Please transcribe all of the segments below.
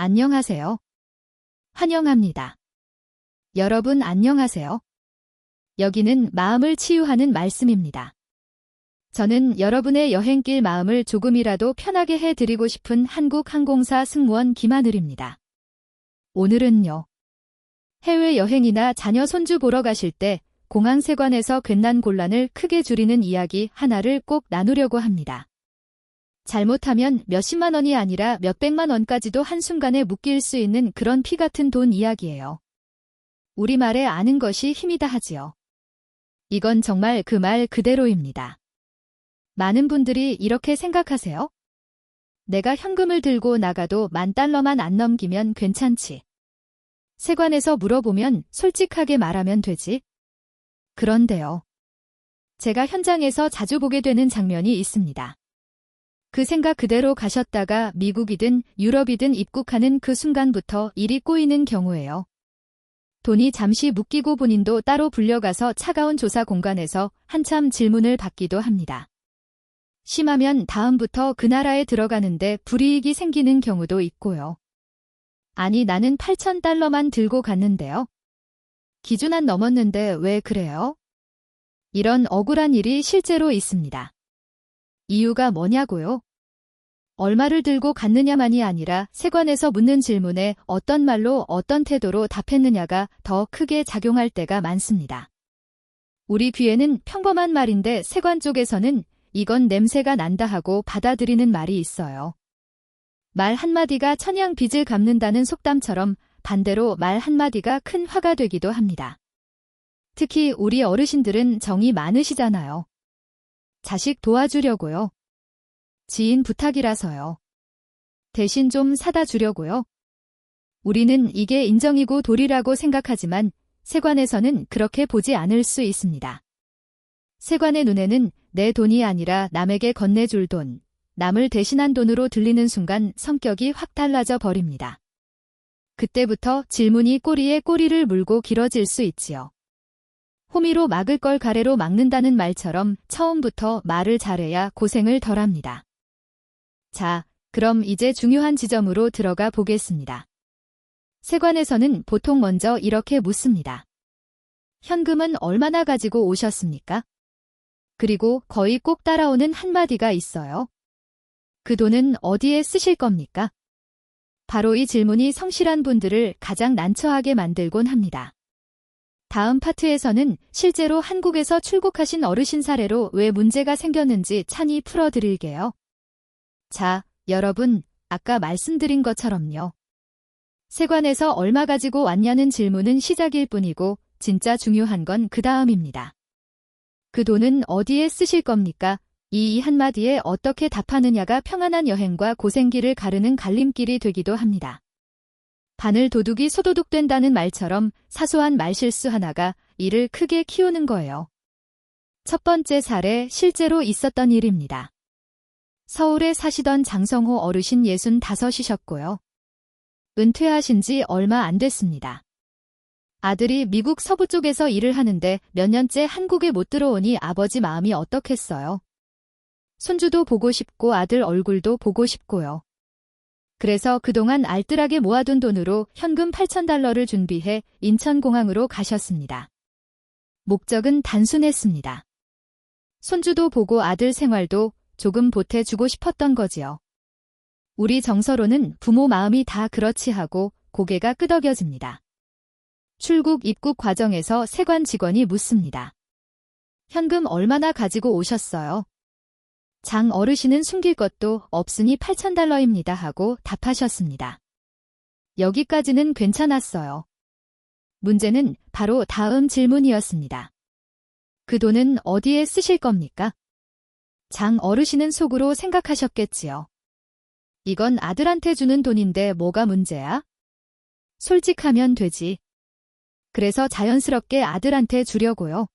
안녕하세요. 환영합니다. 여러분 안녕하세요. 여기는 마음을 치유하는 말씀입니다. 저는 여러분의 여행길 마음을 조금이라도 편하게 해드리고 싶은 한국항공사 승무원 김하늘입니다. 오늘은요. 해외여행이나 자녀 손주 보러 가실 때 공항 세관에서 괜한 곤란을 크게 줄이는 이야기 하나를 꼭 나누려고 합니다. 잘못하면 몇십만 원이 아니라 몇백만 원까지도 한순간에 묶일 수 있는 그런 피 같은 돈 이야기예요. 우리말에 아는 것이 힘이다 하지요. 이건 정말 그 말 그대로입니다. 많은 분들이 이렇게 생각하세요. 내가 현금을 들고 나가도 $10,000만 안 넘기면 괜찮지. 세관에서 물어보면 솔직하게 말하면 되지. 그런데요. 제가 현장에서 자주 보게 되는 장면이 있습니다. 그 생각 그대로 가셨다가 미국이든 유럽이든 입국하는 그 순간부터 일이 꼬이는 경우예요. 돈이 잠시 묶이고 본인도 따로 불려가서 차가운 조사 공간에서 한참 질문을 받기도 합니다. 심하면 다음부터 그 나라에 들어가는데 불이익이 생기는 경우도 있고요. 아니 나는 $8,000만 들고 갔는데요. 기준 안 넘었는데 왜 그래요? 이런 억울한 일이 실제로 있습니다. 이유가 뭐냐고요? 얼마를 들고 갔느냐만이 아니라 세관에서 묻는 질문에 어떤 말로 어떤 태도로 답했느냐가 더 크게 작용할 때가 많습니다. 우리 귀에는 평범한 말인데 세관 쪽에서는 이건 냄새가 난다 하고 받아들이는 말이 있어요. 말 한마디가 천냥 빚을 갚는다는 속담처럼 반대로 말 한마디가 큰 화가 되기도 합니다. 특히 우리 어르신들은 정이 많으시잖아요. 자식 도와주려고요. 지인 부탁이라서요. 대신 좀 사다 주려고요. 우리는 이게 인정이고 도리라고 생각하지만 세관에서는 그렇게 보지 않을 수 있습니다. 세관의 눈에는 내 돈이 아니라 남에게 건네줄 돈, 남을 대신한 돈으로 들리는 순간 성격이 확 달라져 버립니다. 그때부터 질문이 꼬리에 꼬리를 물고 길어질 수 있지요. 호미로 막을 걸 가래로 막는다는 말처럼 처음부터 말을 잘해야 고생을 덜합니다. 자, 그럼 이제 중요한 지점으로 들어가 보겠습니다. 세관에서는 보통 먼저 이렇게 묻습니다. 현금은 얼마나 가지고 오셨습니까? 그리고 거의 꼭 따라오는 한마디가 있어요. 그 돈은 어디에 쓰실 겁니까? 바로 이 질문이 성실한 분들을 가장 난처하게 만들곤 합니다. 다음 파트에서는 실제로 한국에서 출국하신 어르신 사례로 왜 문제가 생겼는지 찬히 풀어드릴게요. 자, 여러분, 아까 말씀드린 것처럼요. 세관에서 얼마 가지고 왔냐는 질문은 시작일 뿐이고 진짜 중요한 건 그 다음입니다. 그 돈은 어디에 쓰실 겁니까? 이 한마디에 어떻게 답하느냐가 평안한 여행과 고생길을 가르는 갈림길이 되기도 합니다. 바늘 도둑이 소도둑된다는 말처럼 사소한 말실수 하나가 일을 크게 키우는 거예요. 첫 번째 사례, 실제로 있었던 일입니다. 서울에 사시던 장성호 어르신 65이셨고요. 은퇴하신 지 얼마 안 됐습니다. 아들이 미국 서부 쪽에서 일을 하는데 몇 년째 한국에 못 들어오니 아버지 마음이 어떻겠어요. 손주도 보고 싶고 아들 얼굴도 보고 싶고요. 그래서 그동안 알뜰하게 모아둔 돈으로 현금 $8,000를 준비해 인천공항으로 가셨습니다. 목적은 단순했습니다. 손주도 보고 아들 생활도 조금 보태주고 싶었던 거지요. 우리 정서로는 부모 마음이 다 그렇지 하고 고개가 끄덕여집니다. 출국 입국 과정에서 세관 직원이 묻습니다. 현금 얼마나 가지고 오셨어요? 장 어르신은 숨길 것도 없으니 $8,000입니다 하고 답하셨습니다. 여기까지는 괜찮았어요. 문제는 바로 다음 질문이었습니다. 그 돈은 어디에 쓰실 겁니까? 장 어르신은 속으로 생각하셨겠지요. 이건 아들한테 주는 돈인데 뭐가 문제야? 솔직하면 되지. 그래서 자연스럽게 아들한테 주려고요.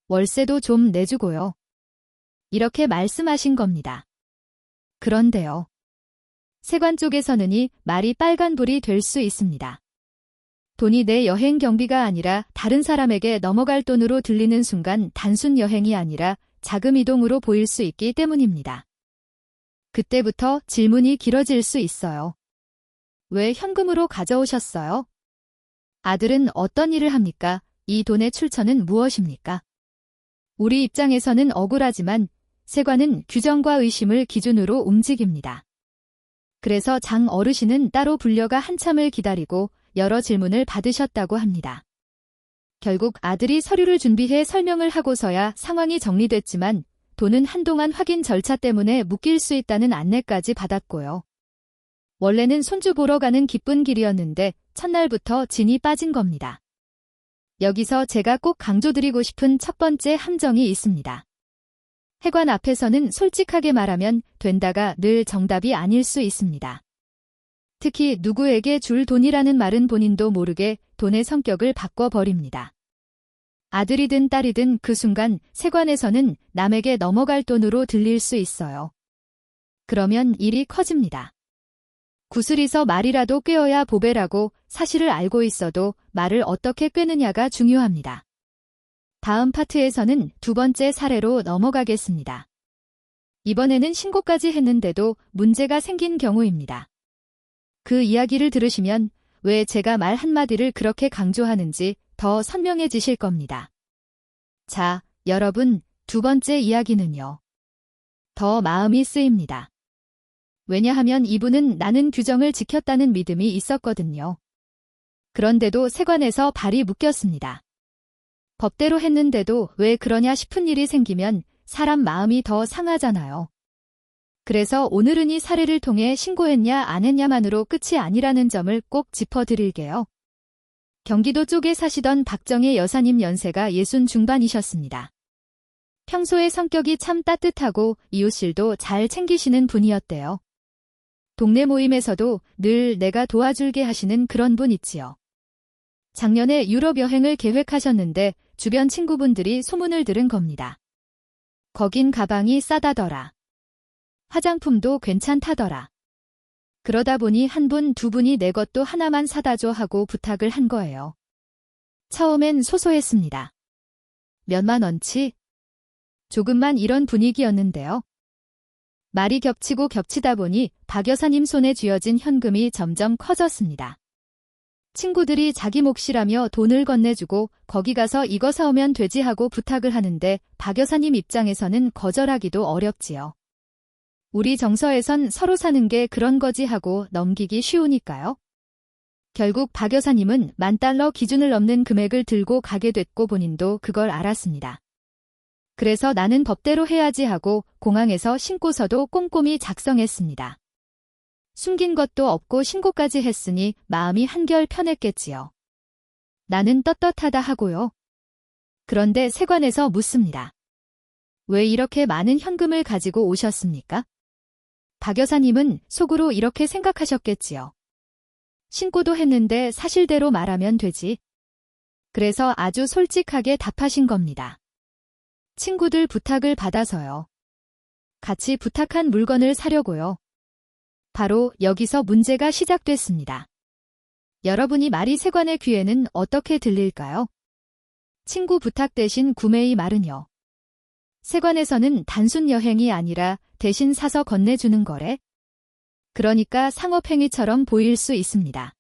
월세도 좀 내주고요. 이렇게 말씀하신 겁니다. 그런데요. 세관 쪽에서는 이 말이 빨간불이 될 수 있습니다. 돈이 내 여행 경비가 아니라 다른 사람에게 넘어갈 돈으로 들리는 순간 단순 여행이 아니라 자금 이동으로 보일 수 있기 때문입니다. 그때부터 질문이 길어질 수 있어요. 왜 현금으로 가져오셨어요? 아들은 어떤 일을 합니까? 이 돈의 출처는 무엇입니까? 우리 입장에서는 억울하지만 세관은 규정과 의심을 기준으로 움직입니다. 그래서 장 어르신은 따로 불려가 한참을 기다리고 여러 질문을 받으셨다고 합니다. 결국 아들이 서류를 준비해 설명을 하고서야 상황이 정리됐지만 돈은 한동안 확인 절차 때문에 묶일 수 있다는 안내까지 받았고요. 원래는 손주 보러 가는 기쁜 길이었는데 첫날부터 진이 빠진 겁니다. 여기서 제가 꼭 강조드리고 싶은 첫 번째 함정이 있습니다. 해관 앞에서는 솔직하게 말하면 된다가 늘 정답이 아닐 수 있습니다. 특히 누구에게 줄 돈이라는 말은 본인도 모르게 돈의 성격을 바꿔버립니다. 아들이든 딸이든 그 순간 세관에서는 남에게 넘어갈 돈으로 들릴 수 있어요. 그러면 일이 커집니다. 구슬이서 말이라도 꿰어야 보배라고 사실을 알고 있어도 말을 어떻게 꿰느냐가 중요합니다. 다음 파트에서는 두 번째 사례로 넘어가겠습니다. 이번에는 신고까지 했는데도 문제가 생긴 경우입니다. 그 이야기를 들으시면 왜 제가 말 한마디를 그렇게 강조하는지 더 선명해지실 겁니다. 자, 여러분, 두 번째 이야기는요. 더 마음이 쓰입니다. 왜냐하면 이분은 나는 규정을 지켰다는 믿음이 있었거든요. 그런데도 세관에서 발이 묶였습니다. 법대로 했는데도 왜 그러냐 싶은 일이 생기면 사람 마음이 더 상하잖아요. 그래서 오늘은 이 사례를 통해 신고했냐 안 했냐만으로 끝이 아니라는 점을 꼭 짚어드릴게요. 경기도 쪽에 사시던 박정혜 여사님 연세가 60 중반이셨습니다. 평소에 성격이 참 따뜻하고 이웃일도 잘 챙기시는 분이었대요. 동네 모임에서도 늘 내가 도와줄게 하시는 그런 분 있지요. 작년에 유럽 여행을 계획하셨는데 주변 친구분들이 소문을 들은 겁니다. 거긴 가방이 싸다더라. 화장품도 괜찮다더라. 그러다 보니 한 분, 두 분이 내 것도 하나만 사다 줘 하고 부탁을 한 거예요. 처음엔 소소했습니다. 몇만 원치? 조금만 이런 분위기였는데요. 말이 겹치고 겹치다 보니 박 여사님 손에 쥐어진 현금이 점점 커졌습니다. 친구들이 자기 몫이라며 돈을 건네주고 거기 가서 이거 사오면 되지 하고 부탁을 하는데 박 여사님 입장에서는 거절하기도 어렵지요. 우리 정서에선 서로 사는 게 그런 거지 하고 넘기기 쉬우니까요. 결국 박 여사님은 $10,000 기준을 넘는 금액을 들고 가게 됐고 본인도 그걸 알았습니다. 그래서 나는 법대로 해야지 하고 공항에서 신고서도 꼼꼼히 작성했습니다. 숨긴 것도 없고 신고까지 했으니 마음이 한결 편했겠지요. 나는 떳떳하다 하고요. 그런데 세관에서 묻습니다. 왜 이렇게 많은 현금을 가지고 오셨습니까? 박 여사님은 속으로 이렇게 생각하셨겠지요. 신고도 했는데 사실대로 말하면 되지. 그래서 아주 솔직하게 답하신 겁니다. 친구들 부탁을 받아서요. 같이 부탁한 물건을 사려고요. 바로 여기서 문제가 시작됐습니다. 여러분이 말이 세관의 귀에는 어떻게 들릴까요? 친구 부탁 대신 구매의 말은요. 세관에서는 단순 여행이 아니라 대신 사서 건네주는 거래? 그러니까 상업행위처럼 보일 수 있습니다.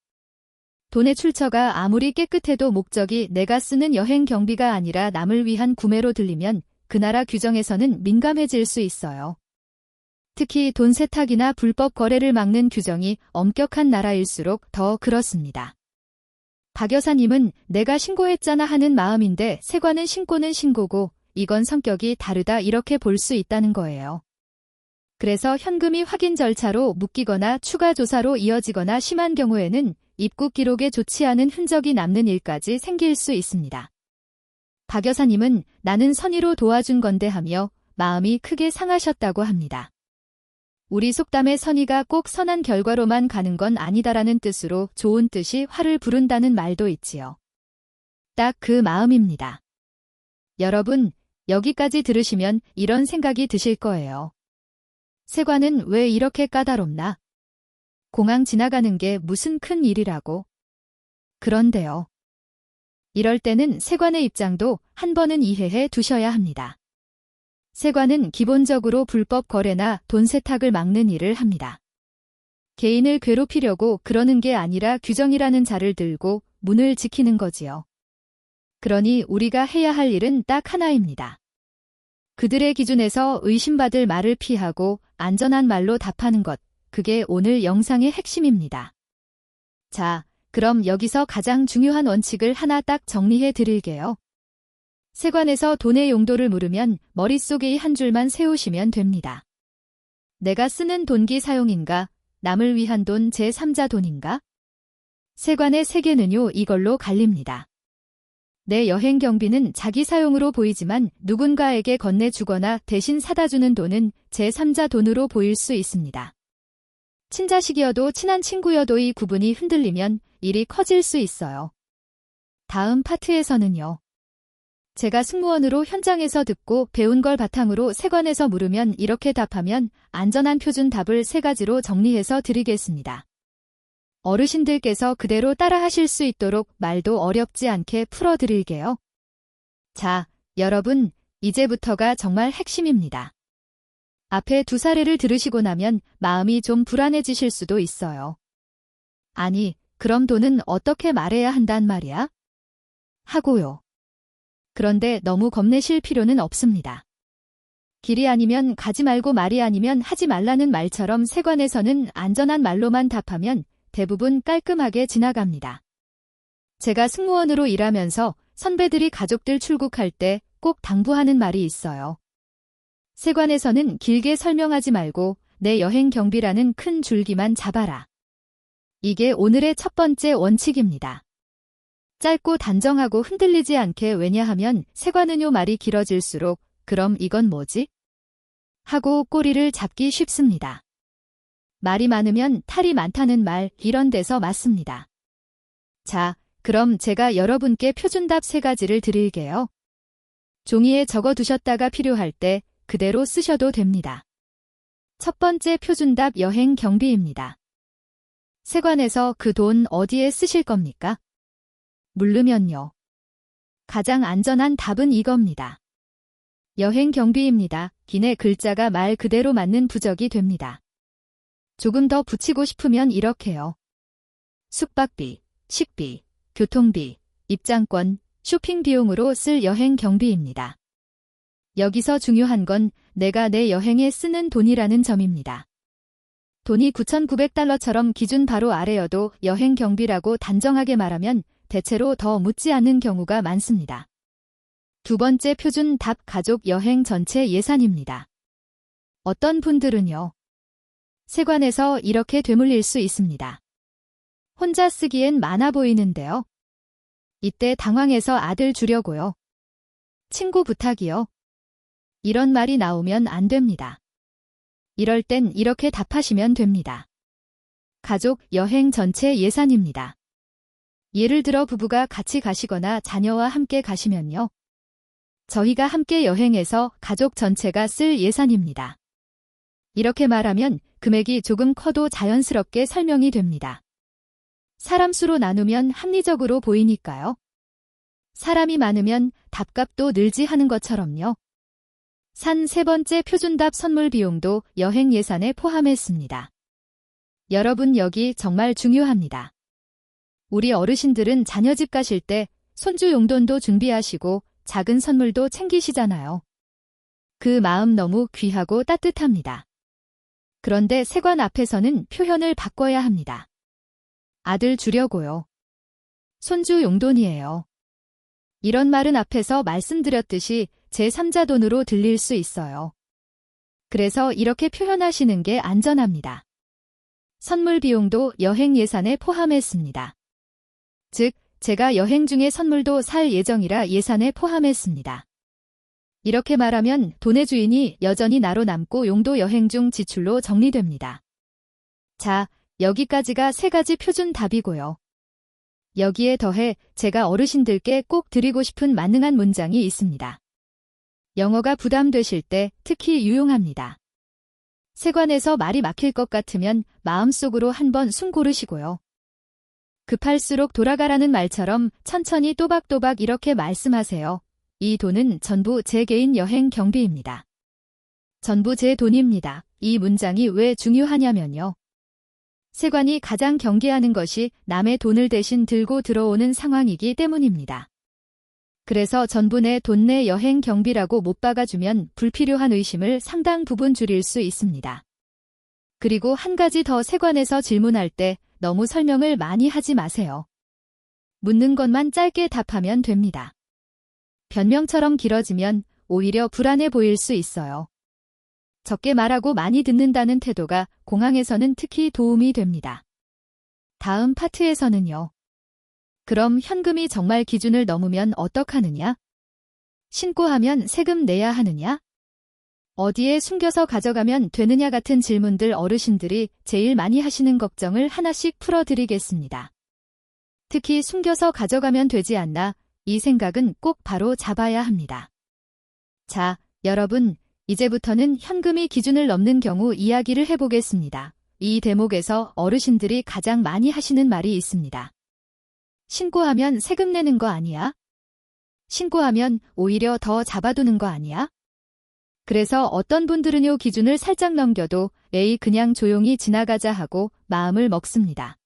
돈의 출처가 아무리 깨끗해도 목적이 내가 쓰는 여행 경비가 아니라 남을 위한 구매로 들리면 그 나라 규정에서는 민감해질 수 있어요. 특히 돈 세탁이나 불법 거래를 막는 규정이 엄격한 나라일수록 더 그렇습니다. 박 여사님은 내가 신고했잖아 하는 마음인데 세관은 신고는 신고고 이건 성격이 다르다 이렇게 볼 수 있다는 거예요. 그래서 현금이 확인 절차로 묶이거나 추가 조사로 이어지거나 심한 경우에는 입국 기록에 좋지 않은 흔적이 남는 일까지 생길 수 있습니다. 박 여사님은 나는 선의로 도와준 건데 하며 마음이 크게 상하셨다고 합니다. 우리 속담에 선의가 꼭 선한 결과로만 가는 건 아니다라는 뜻으로 좋은 뜻이 화를 부른다는 말도 있지요. 딱 그 마음입니다. 여러분, 여기까지 들으시면 이런 생각이 드실 거예요. 세관은 왜 이렇게 까다롭나? 공항 지나가는 게 무슨 큰 일이라고. 그런데요. 이럴 때는 세관의 입장도 한 번은 이해해 두셔야 합니다. 세관은 기본적으로 불법 거래나 돈 세탁을 막는 일을 합니다. 개인을 괴롭히려고 그러는 게 아니라 규정이라는 자를 들고 문을 지키는 거지요. 그러니 우리가 해야 할 일은 딱 하나입니다. 그들의 기준에서 의심받을 말을 피하고 안전한 말로 답하는 것, 그게 오늘 영상의 핵심입니다. 자, 그럼 여기서 가장 중요한 원칙을 하나 딱 정리해 드릴게요. 세관에서 돈의 용도를 물으면 머릿속에 한 줄만 세우시면 됩니다. 내가 쓰는 돈기 사용인가? 남을 위한 돈 제3자 돈인가? 세관의 세계는요, 이걸로 갈립니다. 내 여행 경비는 자기 사용으로 보이지만 누군가에게 건네주거나 대신 사다 주는 돈은 제3자 돈으로 보일 수 있습니다. 친자식이어도 친한 친구여도 이 구분이 흔들리면 일이 커질 수 있어요. 다음 파트에서는요. 제가 승무원으로 현장에서 듣고 배운 걸 바탕으로 세관에서 물으면 이렇게 답하면 안전한 표준 답을 3가지로 정리해서 드리겠습니다. 어르신들께서 그대로 따라 하실 수 있도록 말도 어렵지 않게 풀어드릴게요. 자, 여러분, 이제부터가 정말 핵심입니다. 앞에 2사례를 들으시고 나면 마음이 좀 불안해지실 수도 있어요. 아니, 그럼 돈은 어떻게 말해야 한단 말이야? 하고요. 그런데 너무 겁내실 필요는 없습니다. 길이 아니면 가지 말고 말이 아니면 하지 말라는 말처럼 세관에서는 안전한 말로만 답하면 대부분 깔끔하게 지나갑니다. 제가 승무원으로 일하면서 선배들이 가족들 출국할 때 꼭 당부하는 말이 있어요. 세관에서는 길게 설명하지 말고 내 여행 경비라는 큰 줄기만 잡아라. 이게 오늘의 첫 번째 원칙입니다. 짧고 단정하고 흔들리지 않게 왜냐하면 세관은요 말이 길어질수록 그럼 이건 뭐지? 하고 꼬리를 잡기 쉽습니다. 말이 많으면 탈이 많다는 말 이런 데서 맞습니다. 자, 그럼 제가 여러분께 표준답 3가지를 드릴게요. 종이에 적어두셨다가 필요할 때 그대로 쓰셔도 됩니다. 첫 번째 표준답 여행 경비입니다. 세관에서 그 돈 어디에 쓰실 겁니까? 물르면요. 가장 안전한 답은 이겁니다. 여행 경비입니다. 기내 글자가 말 그대로 맞는 부적이 됩니다. 조금 더 붙이고 싶으면 이렇게요. 숙박비, 식비, 교통비, 입장권, 쇼핑 비용으로 쓸 여행 경비입니다. 여기서 중요한 건 내가 내 여행에 쓰는 돈이라는 점입니다. 돈이 $9,900처럼 기준 바로 아래여도 여행 경비라고 단정하게 말하면 대체로 더 묻지 않는 경우가 많습니다. 두 번째 표준 답 가족 여행 전체 예산입니다. 어떤 분들은요. 세관에서 이렇게 되물릴 수 있습니다. 혼자 쓰기엔 많아 보이는데요. 이때 당황해서 아들 주려고요. 친구 부탁이요. 이런 말이 나오면 안 됩니다. 이럴 땐 이렇게 답하시면 됩니다. 가족 여행 전체 예산입니다. 예를 들어 부부가 같이 가시거나 자녀와 함께 가시면요. 저희가 함께 여행해서 가족 전체가 쓸 예산입니다. 이렇게 말하면 금액이 조금 커도 자연스럽게 설명이 됩니다. 사람 수로 나누면 합리적으로 보이니까요. 사람이 많으면 답값도 늘지 하는 것처럼요. 산 3번째 표준답 선물 비용도 여행 예산에 포함했습니다. 여러분 여기 정말 중요합니다. 우리 어르신들은 자녀 집 가실 때 손주 용돈도 준비하시고 작은 선물도 챙기시잖아요. 그 마음 너무 귀하고 따뜻합니다. 그런데 세관 앞에서는 표현을 바꿔야 합니다. 아들 주려고요. 손주 용돈이에요. 이런 말은 앞에서 말씀드렸듯이 제3자 돈으로 들릴 수 있어요. 그래서 이렇게 표현하시는 게 안전합니다. 선물 비용도 여행 예산에 포함했습니다. 즉, 제가 여행 중에 선물도 살 예정이라 예산에 포함했습니다. 이렇게 말하면 돈의 주인이 여전히 나로 남고 용도 여행 중 지출로 정리됩니다. 자, 여기까지가 3가지 표준 답이고요. 여기에 더해 제가 어르신들께 꼭 드리고 싶은 만능한 문장이 있습니다. 영어가 부담되실 때 특히 유용합니다. 세관에서 말이 막힐 것 같으면 마음속으로 한번 숨 고르시고요. 급할수록 돌아가라는 말처럼 천천히 또박또박 이렇게 말씀하세요. 이 돈은 전부 제 개인 여행 경비입니다. 전부 제 돈입니다. 이 문장이 왜 중요하냐면요. 세관이 가장 경계하는 것이 남의 돈을 대신 들고 들어오는 상황이기 때문입니다. 그래서 전부 내 돈 내 여행 경비라고 못 박아주면 불필요한 의심을 상당 부분 줄일 수 있습니다. 그리고 한 가지 더 세관에서 질문할 때 너무 설명을 많이 하지 마세요. 묻는 것만 짧게 답하면 됩니다. 변명처럼 길어지면 오히려 불안해 보일 수 있어요. 적게 말하고 많이 듣는다는 태도가 공항에서는 특히 도움이 됩니다. 다음 파트에서는요. 그럼 현금이 정말 기준을 넘으면 어떡하느냐? 신고하면 세금 내야 하느냐? 어디에 숨겨서 가져가면 되느냐 같은 질문들 어르신들이 제일 많이 하시는 걱정을 하나씩 풀어드리겠습니다. 특히 숨겨서 가져가면 되지 않나 이 생각은 꼭 바로 잡아야 합니다. 자, 여러분, 이제부터는 현금이 기준을 넘는 경우 이야기를 해보겠습니다. 이 대목에서 어르신들이 가장 많이 하시는 말이 있습니다. 신고하면 세금 내는 거 아니야? 신고하면 오히려 더 잡아두는 거 아니야? 그래서 어떤 분들은요 기준을 살짝 넘겨도 에이 그냥 조용히 지나가자 하고 마음을 먹습니다.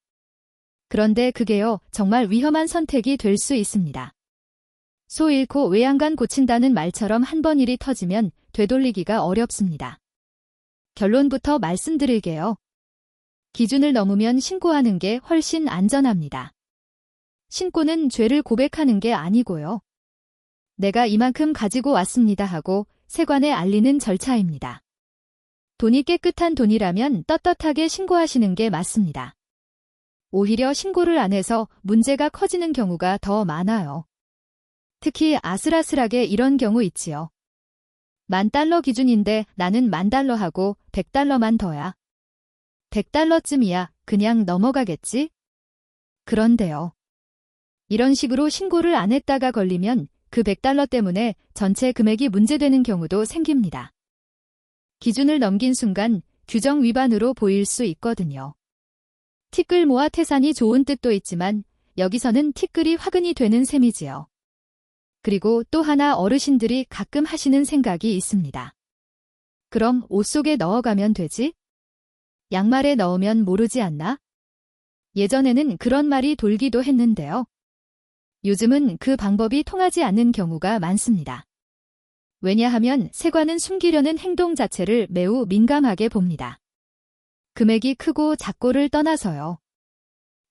그런데 그게요 정말 위험한 선택이 될 수 있습니다. 소 잃고 외양간 고친다는 말처럼 한 번 일이 터지면 되돌리기가 어렵습니다. 결론부터 말씀드릴게요. 기준을 넘으면 신고하는 게 훨씬 안전합니다. 신고는 죄를 고백하는 게 아니고요. 내가 이만큼 가지고 왔습니다 하고 세관에 알리는 절차입니다. 돈이 깨끗한 돈이라면 떳떳하게 신고하시는 게 맞습니다. 오히려 신고를 안 해서 문제가 커지는 경우가 더 많아요. 특히 아슬아슬하게 이런 경우 있지요. $10,000 기준인데 나는 $10,000 하고 $100만 더야. $100쯤이야 그냥 넘어가겠지? 그런데요. 이런 식으로 신고를 안 했다가 걸리면 그 $100 때문에 전체 금액이 문제되는 경우도 생깁니다. 기준을 넘긴 순간 규정 위반으로 보일 수 있거든요. 티끌 모아 태산이 좋은 뜻도 있지만 여기서는 티끌이 화근이 되는 셈이지요. 그리고 또 하나 어르신들이 가끔 하시는 생각이 있습니다. 그럼 옷 속에 넣어가면 되지? 양말에 넣으면 모르지 않나? 예전에는 그런 말이 돌기도 했는데요. 요즘은 그 방법이 통하지 않는 경우가 많습니다. 왜냐하면 세관은 숨기려는 행동 자체를 매우 민감하게 봅니다. 금액이 크고 작고를 떠나서요.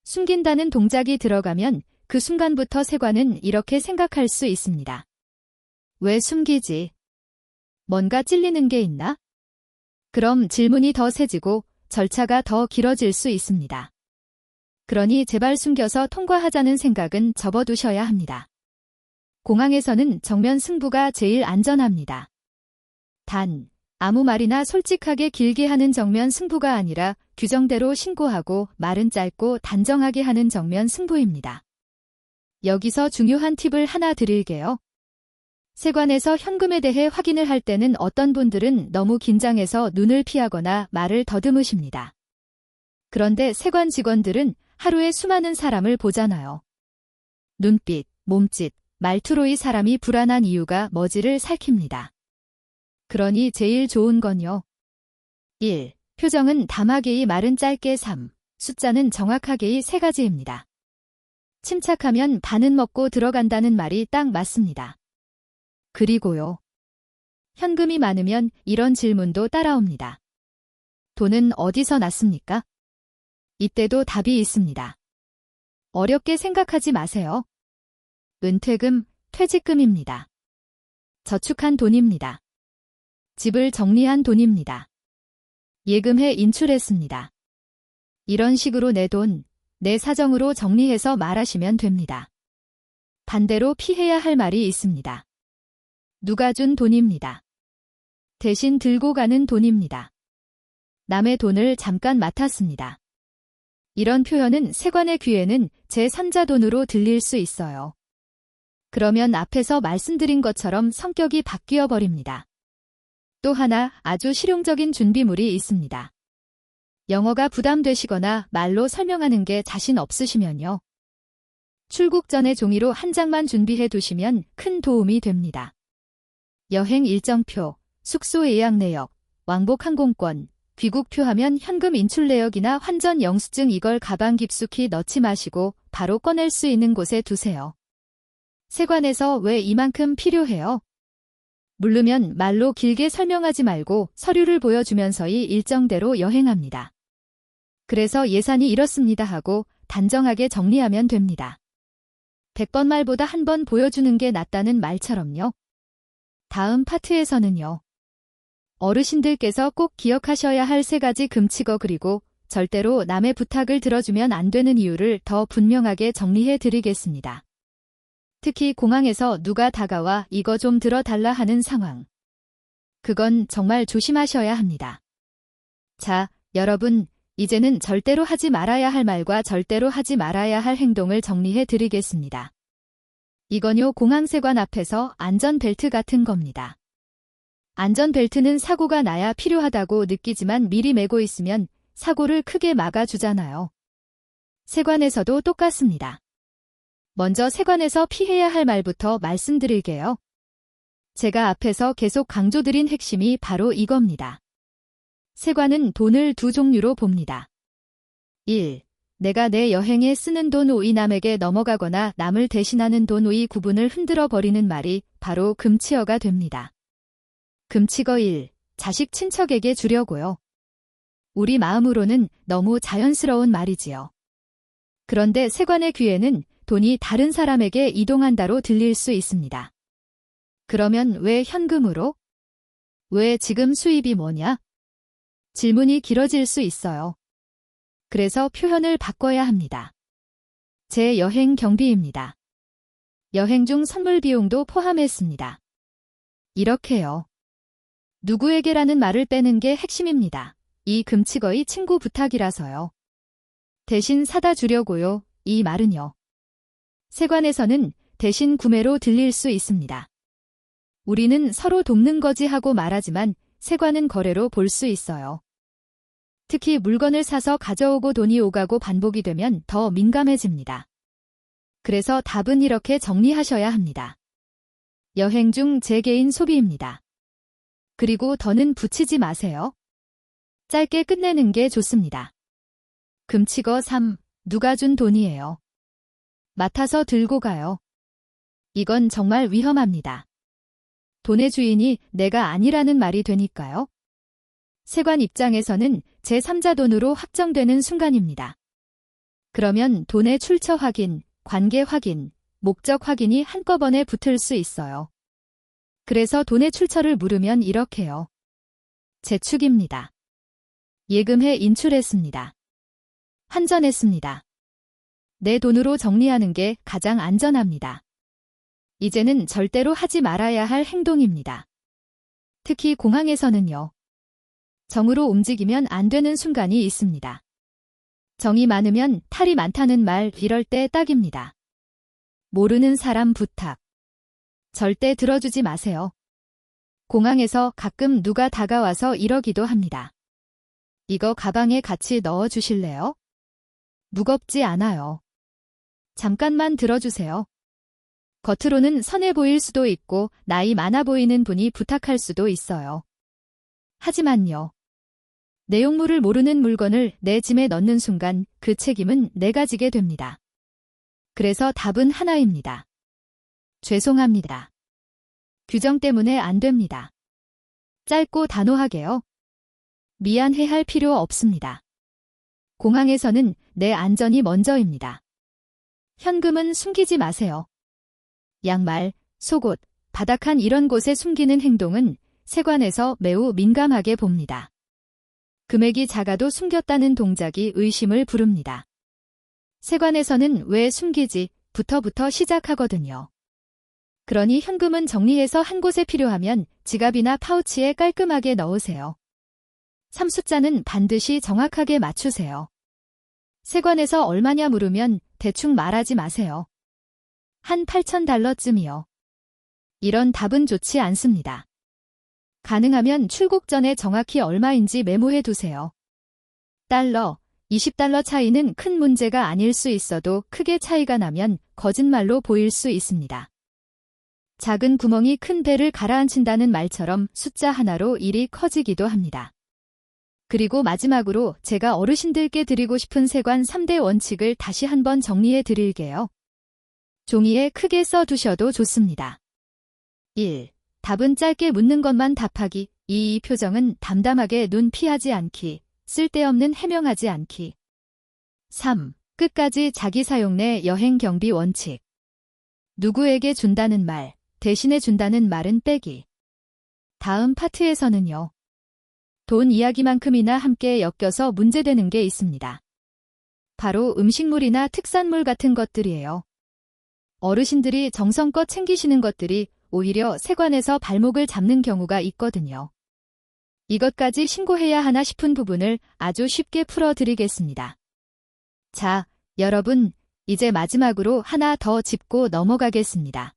숨긴다는 동작이 들어가면 그 순간부터 세관은 이렇게 생각할 수 있습니다. 왜 숨기지? 뭔가 찔리는 게 있나? 그럼 질문이 더 세지고 절차가 더 길어질 수 있습니다. 그러니 제발 숨겨서 통과하자는 생각은 접어두셔야 합니다. 공항에서는 정면 승부가 제일 안전합니다. 단, 아무 말이나 솔직하게 길게 하는 정면 승부가 아니라 규정대로 신고하고 말은 짧고 단정하게 하는 정면 승부입니다. 여기서 중요한 팁을 하나 드릴게요. 세관에서 현금에 대해 확인을 할 때는 어떤 분들은 너무 긴장해서 눈을 피하거나 말을 더듬으십니다. 그런데 세관 직원들은 하루에 수많은 사람을 보잖아요. 눈빛, 몸짓, 말투로 이 사람이 불안한 이유가 뭐지를 살핍니다. 그러니 제일 좋은 건요. 1. 표정은 담하게이 말은 짧게 3. 숫자는 정확하게이 3가지입니다. 침착하면 반은 먹고 들어간다는 말이 딱 맞습니다. 그리고요. 현금이 많으면 이런 질문도 따라옵니다. 돈은 어디서 났습니까? 이때도 답이 있습니다. 어렵게 생각하지 마세요. 은퇴금, 퇴직금입니다. 저축한 돈입니다. 집을 정리한 돈입니다. 예금해 인출했습니다. 이런 식으로 내 돈, 내 사정으로 정리해서 말하시면 됩니다. 반대로 피해야 할 말이 있습니다. 누가 준 돈입니다. 대신 들고 가는 돈입니다. 남의 돈을 잠깐 맡았습니다. 이런 표현은 세관의 귀에는 제3자 돈으로 들릴 수 있어요. 그러면 앞에서 말씀드린 것처럼 성격이 바뀌어 버립니다. 또 하나 아주 실용적인 준비물이 있습니다. 영어가 부담되시거나 말로 설명하는 게 자신 없으시면요. 출국 전에 종이로 한 장만 준비해 두시면 큰 도움이 됩니다. 여행 일정표, 숙소 예약 내역, 왕복 항공권, 귀국표하면 현금 인출 내역이나 환전 영수증 이걸 가방 깊숙이 넣지 마시고 바로 꺼낼 수 있는 곳에 두세요. 세관에서 왜 이만큼 필요해요? 물르면 말로 길게 설명하지 말고 서류를 보여주면서이 일정대로 여행합니다. 그래서 예산이 이렇습니다 하고 단정하게 정리하면 됩니다. 100번 말보다 한 번 보여주는 게 낫다는 말처럼요. 다음 파트에서는요. 어르신들께서 꼭 기억하셔야 할 3가지 금칙어 그리고 절대로 남의 부탁을 들어주면 안 되는 이유를 더 분명하게 정리해 드리겠습니다. 특히 공항에서 누가 다가와 이거 좀 들어달라 하는 상황. 그건 정말 조심하셔야 합니다. 자, 여러분, 이제는 절대로 하지 말아야 할 말과 절대로 하지 말아야 할 행동을 정리해 드리겠습니다. 이건요 공항세관 앞에서 안전벨트 같은 겁니다. 안전벨트는 사고가 나야 필요하다고 느끼지만 미리 매고 있으면 사고를 크게 막아주잖아요. 세관에서도 똑같습니다. 먼저 세관에서 피해야 할 말부터 말씀드릴게요. 제가 앞에서 계속 강조드린 핵심이 바로 이겁니다. 세관은 돈을 2종류로 봅니다. 1. 내가 내 여행에 쓰는 돈 5이 남에게 넘어가거나 남을 대신하는 돈 5이 구분을 흔들어 버리는 말이 바로 금치어가 됩니다. 금치어 1. 자식 친척에게 주려고요. 우리 마음으로는 너무 자연스러운 말이지요. 그런데 세관의 귀에는 돈이 다른 사람에게 이동한다로 들릴 수 있습니다. 그러면 왜 현금으로? 왜 지금 수입이 뭐냐? 질문이 길어질 수 있어요. 그래서 표현을 바꿔야 합니다. 제 여행 경비입니다. 여행 중 선물 비용도 포함했습니다. 이렇게요. 누구에게라는 말을 빼는 게 핵심입니다. 이 금치어의 친구 부탁이라서요. 대신 사다 주려고요. 이 말은요. 세관에서는 대신 구매로 들릴 수 있습니다. 우리는 서로 돕는 거지 하고 말하지만 세관은 거래로 볼 수 있어요. 특히 물건을 사서 가져오고 돈이 오가고 반복이 되면 더 민감해집니다. 그래서 답은 이렇게 정리하셔야 합니다. 여행 중 제 개인 소비입니다. 그리고 더는 붙이지 마세요. 짧게 끝내는 게 좋습니다. 금치어 3. 누가 준 돈이에요. 맡아서 들고 가요. 이건 정말 위험합니다. 돈의 주인이 내가 아니라는 말이 되니까요. 세관 입장에서는 제3자 돈으로 확정되는 순간입니다. 그러면 돈의 출처 확인, 관계 확인, 목적 확인이 한꺼번에 붙을 수 있어요. 그래서 돈의 출처를 물으면 이렇게요. 재축입니다. 예금해 인출했습니다. 환전했습니다. 내 돈으로 정리하는 게 가장 안전합니다. 이제는 절대로 하지 말아야 할 행동입니다. 특히 공항에서는요. 정으로 움직이면 안 되는 순간이 있습니다. 정이 많으면 탈이 많다는 말 이럴 때 딱입니다. 모르는 사람 부탁. 절대 들어주지 마세요. 공항에서 가끔 누가 다가와서 이러기도 합니다. 이거 가방에 같이 넣어 주실래요? 무겁지 않아요. 잠깐만 들어주세요. 겉으로는 선해 보일 수도 있고 나이 많아 보이는 분이 부탁할 수도 있어요. 하지만요. 내용물을 모르는 물건을 내 짐에 넣는 순간 그 책임은 내가 지게 됩니다. 그래서 답은 하나입니다. 죄송합니다. 규정 때문에 안 됩니다. 짧고 단호하게요. 미안해할 필요 없습니다. 공항에서는 내 안전이 먼저입니다. 현금은 숨기지 마세요. 양말, 속옷, 바닥한 이런 곳에 숨기는 행동은 세관에서 매우 민감하게 봅니다. 금액이 작아도 숨겼다는 동작이 의심을 부릅니다. 세관에서는 왜 숨기지? 부터 시작하거든요. 그러니 현금은 정리해서 한 곳에 필요하면 지갑이나 파우치에 깔끔하게 넣으세요. 3숫자는 반드시 정확하게 맞추세요. 세관에서 얼마냐 물으면 대충 말하지 마세요. 한 $8,000쯤이요. 이런 답은 좋지 않습니다. 가능하면 출국 전에 정확히 얼마인지 메모해 두세요. 달러, $20 차이는 큰 문제가 아닐 수 있어도 크게 차이가 나면 거짓말로 보일 수 있습니다. 작은 구멍이 큰 배를 가라앉힌다는 말처럼 숫자 하나로 일이 커지기도 합니다. 그리고 마지막으로 제가 어르신들께 드리고 싶은 세관 3대 원칙을 다시 한번 정리해 드릴게요. 종이에 크게 써두셔도 좋습니다. 1. 답은 짧게 묻는 것만 답하기. 2. 이 표정은 담담하게 눈 피하지 않기. 쓸데없는 해명하지 않기. 3. 끝까지 자기 사용 내 여행 경비 원칙. 누구에게 준다는 말, 대신해 준다는 말은 빼기. 다음 파트에서는요. 돈 이야기만큼이나 함께 엮여서 문제되는 게 있습니다. 바로 음식물이나 특산물 같은 것들이에요. 어르신들이 정성껏 챙기시는 것들이 오히려 세관에서 발목을 잡는 경우가 있거든요. 이것까지 신고해야 하나 싶은 부분을 아주 쉽게 풀어드리겠습니다. 자, 여러분, 이제 마지막으로 하나 더 짚고 넘어가겠습니다.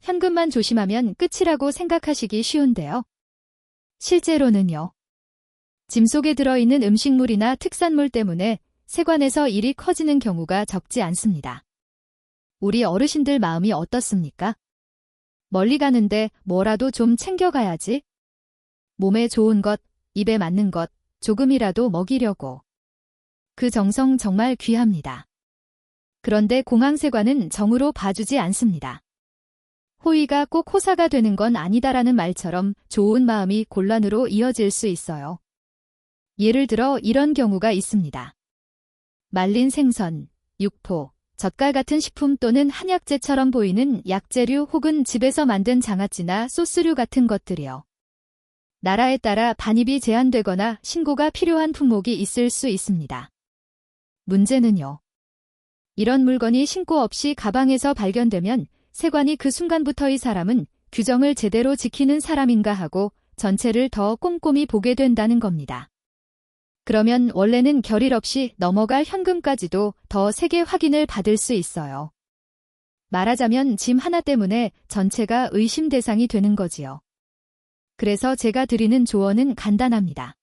현금만 조심하면 끝이라고 생각하시기 쉬운데요. 실제로는요. 짐 속에 들어있는 음식물이나 특산물 때문에 세관에서 일이 커지는 경우가 적지 않습니다. 우리 어르신들 마음이 어떻습니까? 멀리 가는데 뭐라도 좀 챙겨가야지. 몸에 좋은 것, 입에 맞는 것, 조금이라도 먹이려고. 그 정성 정말 귀합니다. 그런데 공항세관은 정으로 봐주지 않습니다. 호의가 꼭 호사가 되는 건 아니다라는 말처럼 좋은 마음이 곤란으로 이어질 수 있어요. 예를 들어 이런 경우가 있습니다. 말린 생선, 육포, 젓갈 같은 식품 또는 한약재처럼 보이는 약재류 혹은 집에서 만든 장아찌나 소스류 같은 것들이요. 나라에 따라 반입이 제한되거나 신고가 필요한 품목이 있을 수 있습니다. 문제는요. 이런 물건이 신고 없이 가방에서 발견되면 세관이 그 순간부터 이 사람은 규정을 제대로 지키는 사람인가 하고 전체를 더 꼼꼼히 보게 된다는 겁니다. 그러면 원래는 결일 없이 넘어갈 현금까지도 더 세게 확인을 받을 수 있어요. 말하자면 짐 하나 때문에 전체가 의심 대상이 되는 거지요. 그래서 제가 드리는 조언은 간단합니다.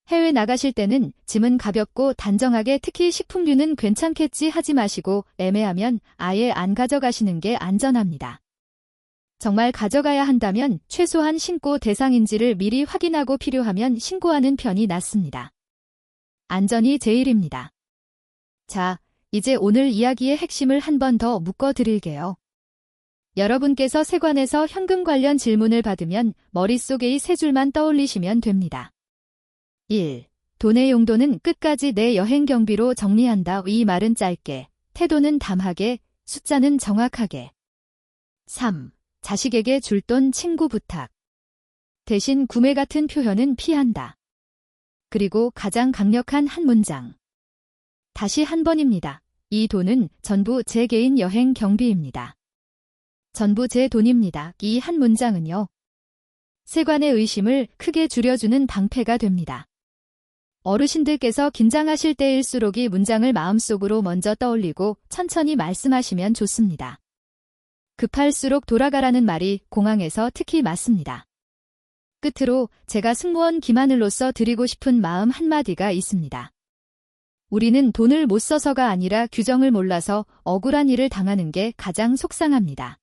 해외 나가실 때는 짐은 가볍고 단정하게 특히 식품류는 괜찮겠지 하지 마시고 애매하면 아예 안 가져가시는 게 안전합니다. 정말 가져가야 한다면 최소한 신고 대상인지를 미리 확인하고 필요하면 신고하는 편이 낫습니다. 안전이 제일입니다. 자, 이제 오늘 이야기의 핵심을 한 번 더 묶어드릴게요. 여러분께서 세관에서 현금 관련 질문을 받으면 머릿속에 이 세 줄만 떠올리시면 됩니다. 1. 돈의 용도는 끝까지 내 여행 경비로 정리한다. 이 말은 짧게, 태도는 담하게, 숫자는 정확하게. 3. 자식에게 줄 돈 친구 부탁. 대신 구매 같은 표현은 피한다. 그리고 가장 강력한 한 문장. 다시 한 번입니다. 이 돈은 전부 제 개인 여행 경비입니다. 전부 제 돈입니다. 이 한 문장은요. 세관의 의심을 크게 줄여주는 방패가 됩니다. 어르신들께서 긴장하실 때일수록 이 문장을 마음속으로 먼저 떠올리고 천천히 말씀하시면 좋습니다. 급할수록 돌아가라는 말이 공항에서 특히 맞습니다. 끝으로 제가 승무원 김하늘로서 드리고 싶은 마음 한마디가 있습니다. 우리는 돈을 못 써서가 아니라 규정을 몰라서 억울한 일을 당하는 게 가장 속상합니다.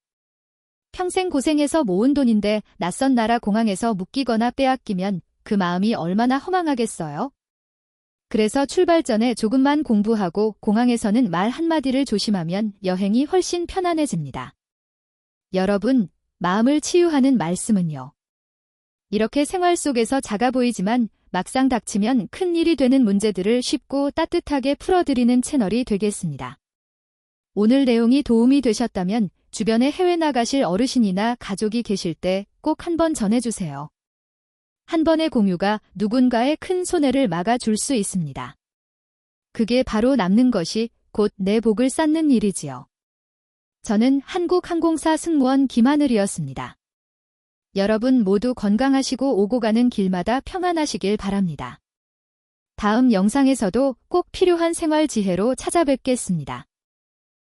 평생 고생해서 모은 돈인데 낯선 나라 공항에서 묶이거나 빼앗기면 그 마음이 얼마나 허망하겠어요? 그래서 출발 전에 조금만 공부하고 공항에서는 말 한마디를 조심하면 여행이 훨씬 편안해집니다. 여러분, 마음을 치유하는 말씀은요. 이렇게 생활 속에서 작아 보이지만 막상 닥치면 큰 일이 되는 문제들을 쉽고 따뜻하게 풀어드리는 채널이 되겠습니다. 오늘 내용이 도움이 되셨다면 주변에 해외 나가실 어르신이나 가족이 계실 때 꼭 한번 전해주세요. 한 번의 공유가 누군가의 큰 손해를 막아줄 수 있습니다. 그게 바로 남는 것이 곧 내 복을 쌓는 일이지요. 저는 한국항공사 승무원 김하늘이었습니다. 여러분 모두 건강하시고 오고 가는 길마다 평안하시길 바랍니다. 다음 영상에서도 꼭 필요한 생활 지혜로 찾아뵙겠습니다.